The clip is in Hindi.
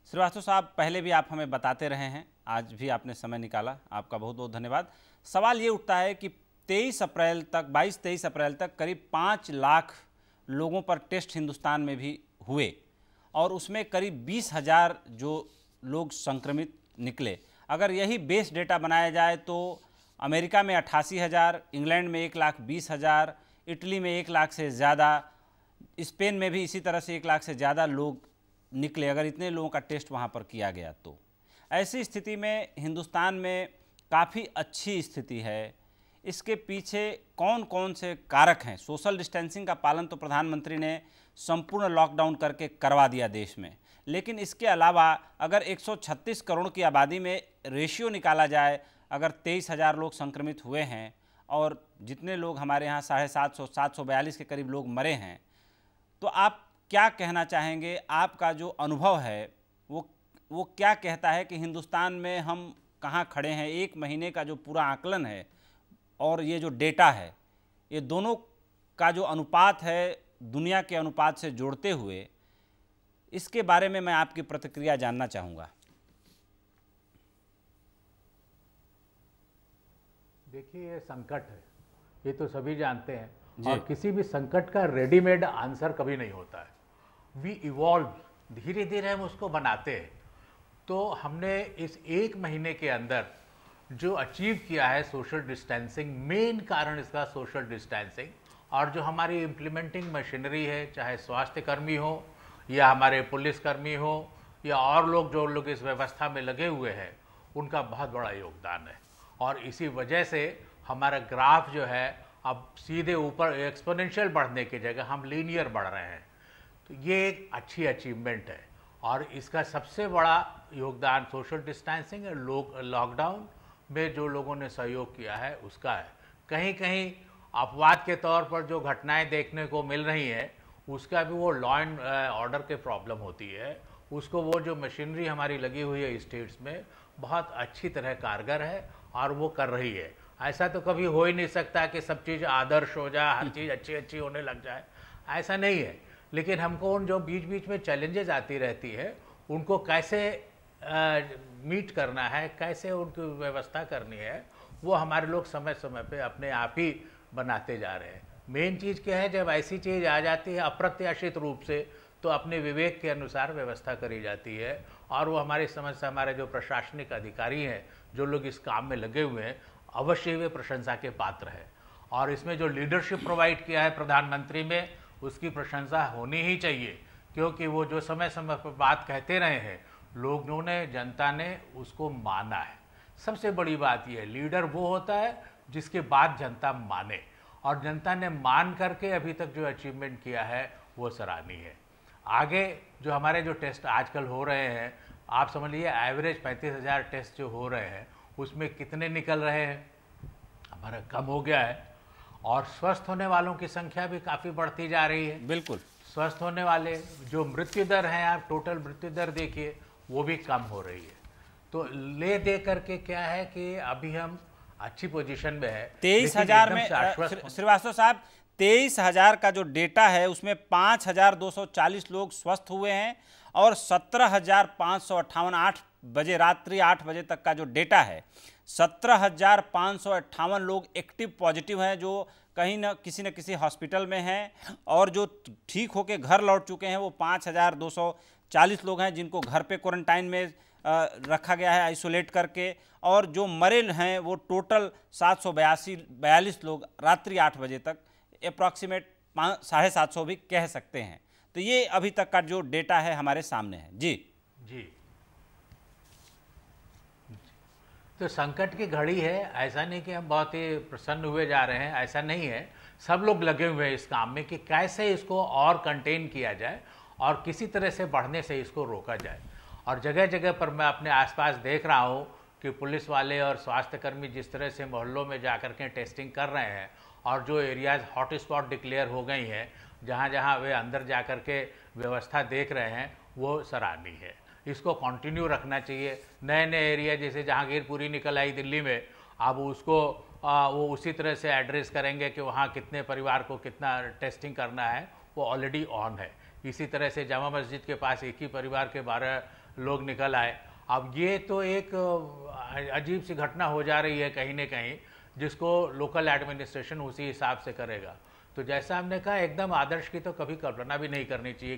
श्रीवास्तव साहब, पहले भी आप हमें बताते रहे हैं, आज भी आपने समय निकाला, आपका बहुत बहुत धन्यवाद। सवाल ये उठता है कि 22-23 अप्रैल तक करीब 5 लाख लोगों पर टेस्ट हिंदुस्तान में भी हुए और उसमें करीब 20,000 जो लोग संक्रमित निकले। अगर यही बेस डेटा बनाया जाए तो अमेरिका में 88,000, इंग्लैंड में 1,20,000, इटली में 1 लाख से ज़्यादा, स्पेन में भी इसी तरह से 1 लाख से ज़्यादा लोग निकले। अगर इतने लोगों का टेस्ट वहाँ पर किया गया तो ऐसी स्थिति में हिंदुस्तान में काफ़ी अच्छी स्थिति है। इसके पीछे कौन कौन से कारक हैं? सोशल डिस्टेंसिंग का पालन तो प्रधानमंत्री ने संपूर्ण लॉकडाउन करके करवा दिया देश में, लेकिन इसके अलावा अगर 136 करोड़ की आबादी में रेशियो निकाला जाए, अगर 23,000 लोग संक्रमित हुए हैं और जितने लोग हमारे यहाँ 742 के करीब लोग मरे हैं, तो आप क्या कहना चाहेंगे? आपका जो अनुभव है वो क्या कहता है कि हिंदुस्तान में हम कहाँ खड़े हैं? एक महीने का जो पूरा आकलन है और ये जो डेटा है, ये दोनों का जो अनुपात है दुनिया के अनुपात से जोड़ते हुए, इसके बारे में मैं आपकी प्रतिक्रिया जानना चाहूँगा। देखिए, ये संकट है, ये तो सभी जानते हैं, और किसी भी संकट का रेडीमेड आंसर कभी नहीं होता है। वी इवॉल्व, धीरे धीरे हम उसको बनाते हैं। तो हमने इस 1 महीने के अंदर जो अचीव किया है सोशल डिस्टेंसिंग, मेन कारण इसका सोशल डिस्टेंसिंग, और जो हमारी इम्प्लीमेंटिंग मशीनरी है, चाहे स्वास्थ्य कर्मी हो या हमारे पुलिसकर्मी हो या और लोग जो लोग इस व्यवस्था में लगे हुए हैं, उनका बहुत बड़ा योगदान है। और इसी वजह से हमारा ग्राफ जो है अब सीधे ऊपर एक्सपोनेंशियल बढ़ने की जगह हम लीनियर बढ़ रहे हैं। तो ये एक अच्छी अचीवमेंट है, और इसका सबसे बड़ा योगदान सोशल डिस्टेंसिंग और लॉकडाउन में जो लोगों ने सहयोग किया है उसका है। कहीं कहीं अपवाद के तौर पर जो घटनाएं देखने को मिल रही हैं, उसका भी वो लॉ एंड ऑर्डर के प्रॉब्लम होती है, उसको वो जो मशीनरी हमारी लगी हुई है स्टेट्स में बहुत अच्छी तरह कारगर है और वो कर रही है। ऐसा तो कभी हो ही नहीं सकता कि सब चीज़ आदर्श हो जाए, हर चीज़ अच्छी अच्छी होने लग जाए, ऐसा नहीं है। लेकिन हमको उन जो बीच बीच में चैलेंजेस आती रहती है, उनको कैसे मीट करना है, कैसे उनकी व्यवस्था करनी है, वो हमारे लोग समय समय पे अपने आप ही बनाते जा रहे हैं। मेन चीज़ क्या है, जब ऐसी चीज़ आ जाती है अप्रत्याशित रूप से, तो अपने विवेक के अनुसार व्यवस्था करी जाती है, और वो हमारी समझ से हमारे जो प्रशासनिक अधिकारी हैं, जो लोग इस काम में लगे हुए हैं, अवश्य वे प्रशंसा के पात्र हैं। और इसमें जो लीडरशिप प्रोवाइड किया है प्रधानमंत्री में, उसकी प्रशंसा होनी ही चाहिए, क्योंकि वो जो समय समय पर बात कहते रहे हैं, लोगों ने, जनता ने उसको माना है। सबसे बड़ी बात यह है, लीडर वो होता है जिसके बात जनता माने, और जनता ने मान करके अभी तक जो अचीवमेंट किया है वो सराहनीय है। आगे जो हमारे जो टेस्ट आजकल हो रहे हैं, आप समझ लीजिए एवरेज 35,000 टेस्ट जो हो रहे हैं, उसमें कितने निकल रहे हैं? हमारा कम हो गया है। और स्वस्थ होने वालों की संख्या भी काफ़ी बढ़ती जा रही है। बिल्कुल, स्वस्थ होने वाले जो मृत्यु दर है, आप टोटल मृत्यु दर देखिए, वो भी कम हो रही है। तो ले दे करके क्या है कि अभी हम अच्छी पोजीशन में है। 23,000 में श्रीवास्तव साहब, 23,000 का जो डेटा है उसमें 5,240 लोग स्वस्थ हुए हैं और 17,558, 8 बजे रात्रि 8 बजे तक का जो डेटा है, 17,558 लोग एक्टिव पॉजिटिव हैं, जो कहीं न किसी हॉस्पिटल में हैं, और जो ठीक होकर घर लौट चुके हैं वो 5,240 लोग हैं, जिनको घर पे क्वारंटाइन में रखा गया है आइसोलेट करके, और जो मरे हैं वो टोटल 742 लोग रात्रि 8 बजे तक, अप्रॉक्सीमेट 750 भी कह सकते हैं। तो ये अभी तक का जो डेटा है हमारे सामने है। जी जी, तो संकट की घड़ी है, ऐसा नहीं कि हम बहुत ही प्रसन्न हुए जा रहे हैं, ऐसा नहीं है। सब लोग लगे हुए हैं इस काम में कि कैसे इसको और कंटेन किया जाए और किसी तरह से बढ़ने से इसको रोका जाए। और जगह जगह पर मैं अपने आसपास देख रहा हूँ कि पुलिस वाले और स्वास्थ्यकर्मी जिस तरह से मोहल्लों में जाकर के टेस्टिंग कर रहे हैं, और जो एरियाज़ हॉट स्पॉट डिक्लेयर हो गई हैं, जहाँ जहाँ वे अंदर जाकर के व्यवस्था देख रहे हैं, वो सराहनीय है। इसको कंटिन्यू रखना चाहिए। नए नए एरिया जैसे जहांगीरपुरी निकल आई दिल्ली में, अब उसको वो उसी तरह से एड्रेस करेंगे कि वहाँ कितने परिवार को कितना टेस्टिंग करना है, वो ऑलरेडी ऑन है। इसी तरह से जामा मस्जिद के पास एक ही परिवार के 12 लोग निकल आए। अब ये तो एक अजीब सी घटना हो जा रही है कहीं न कहीं, जिसको लोकल एडमिनिस्ट्रेशन उसी हिसाब से करेगा। तो जैसा हमने कहा, एकदम आदर्श की तो कभी कल्पना भी नहीं करनी चाहिए